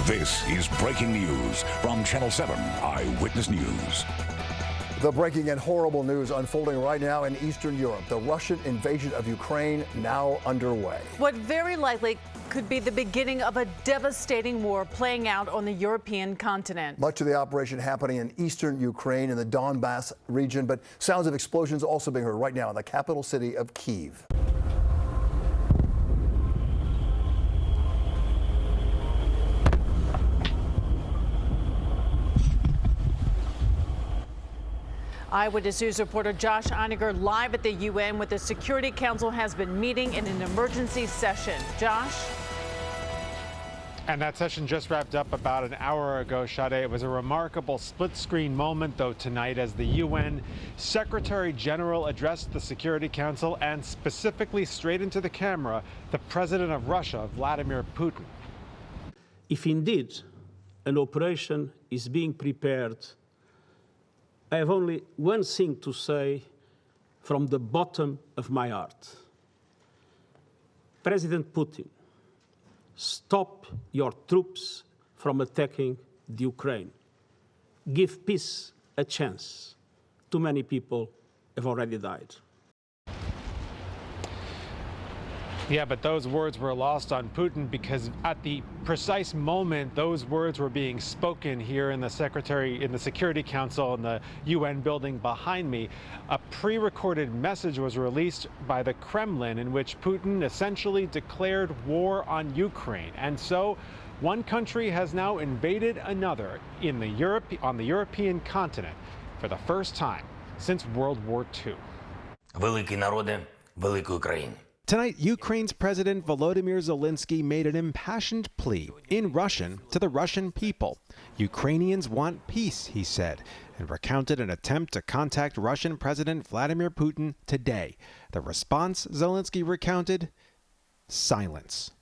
This is breaking news from Channel 7 Eyewitness News. The breaking and horrible news unfolding right now in Eastern Europe. The Russian invasion of Ukraine now underway. What very likely could be the beginning of a devastating war playing out on the European continent. Much of the operation happening in eastern Ukraine in the Donbass region, but sounds of explosions also being heard right now in the capital city of Kyiv. Eyewitness News reporter Josh Einiger live at the UN, with the Security Council has been meeting in an emergency session. Josh? And that session just wrapped up about an hour ago, Sade. It was a remarkable split-screen moment, though, tonight as the UN Secretary General addressed the Security Council and specifically straight into the camera, the President of Russia, Vladimir Putin. If indeed an operation is being prepared, I have only one thing to say from the bottom of my heart. President Putin, stop your troops from attacking the Ukraine. Give peace a chance. Too many people have already died. Yeah, but those words were lost on Putin because at the precise moment those words were being spoken here in the Security Council in the UN building behind me, a pre-recorded message was released by the Kremlin in which Putin essentially declared war on Ukraine. And so one country has now invaded another on the European continent for the first time since World War II. Великий народе, велика Україна. Tonight, Ukraine's President Volodymyr Zelensky made an impassioned plea in Russian to the Russian people. Ukrainians want peace, he said, and recounted an attempt to contact Russian President Vladimir Putin today. The response, Zelensky recounted, silence.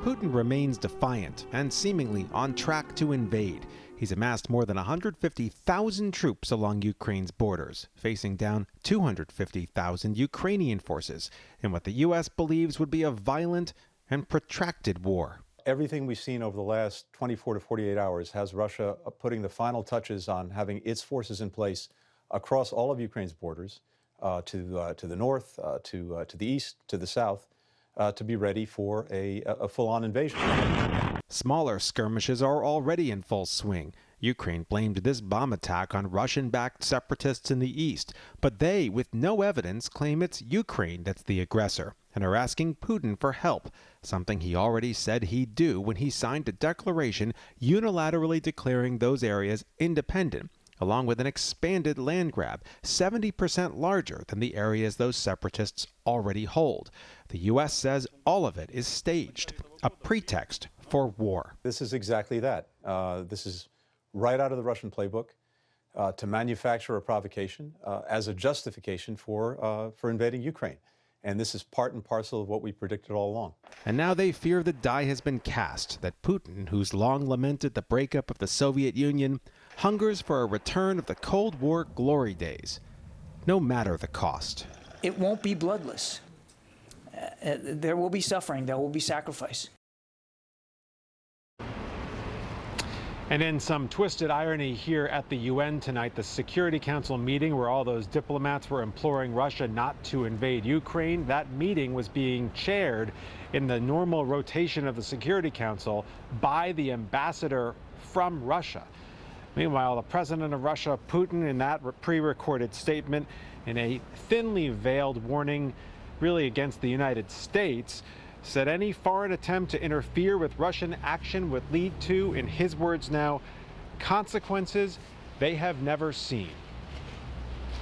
Putin remains defiant and seemingly on track to invade. He's amassed more than 150,000 troops along Ukraine's borders, facing down 250,000 Ukrainian forces in what the U.S. believes would be a violent and protracted war. Everything we've seen over the last 24 to 48 hours has Russia putting the final touches on having its forces in place across all of Ukraine's borders, to the north, to the east, to the south, to be ready for a full-on invasion. Smaller skirmishes are already in full swing. Ukraine blamed this bomb attack on Russian-backed separatists in the east, but they, with no evidence, claim it's Ukraine that's the aggressor and are asking Putin for help, something he already said he'd do when he signed a declaration unilaterally declaring those areas independent, along with an expanded land grab, 70% larger than the areas those separatists already hold. The U.S. says all of it is staged, a pretext for war. This is exactly that. This is right out of the Russian playbook to manufacture a provocation as a justification for invading Ukraine. And this is part and parcel of what we predicted all along. And now they fear the die has been cast, that Putin, who's long lamented the breakup of the Soviet Union, hungers for a return of the Cold War glory days, no matter the cost. It won't be bloodless. There will be suffering, there will be sacrifice. And in some twisted irony here at the UN tonight, the Security Council meeting where all those diplomats were imploring Russia not to invade Ukraine, that meeting was being chaired in the normal rotation of the Security Council by the ambassador from Russia. Meanwhile, the president of Russia, Putin, in that pre-recorded statement, in a thinly veiled warning really against the United States, said any foreign attempt to interfere with Russian action would lead to, in his words now, consequences they have never seen.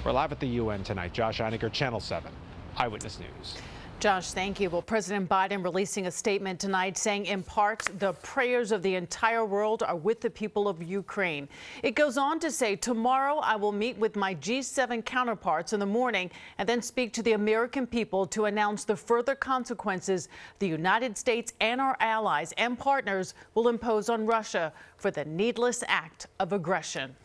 We're live at the UN tonight. Josh Einiger, Channel 7, Eyewitness News. Josh, thank you. Well, President Biden releasing a statement tonight saying, in part, the prayers of the entire world are with the people of Ukraine. It goes on to say, tomorrow I will meet with my G7 counterparts in the morning and then speak to the American people to announce the further consequences the United States and our allies and partners will impose on Russia for the needless act of aggression.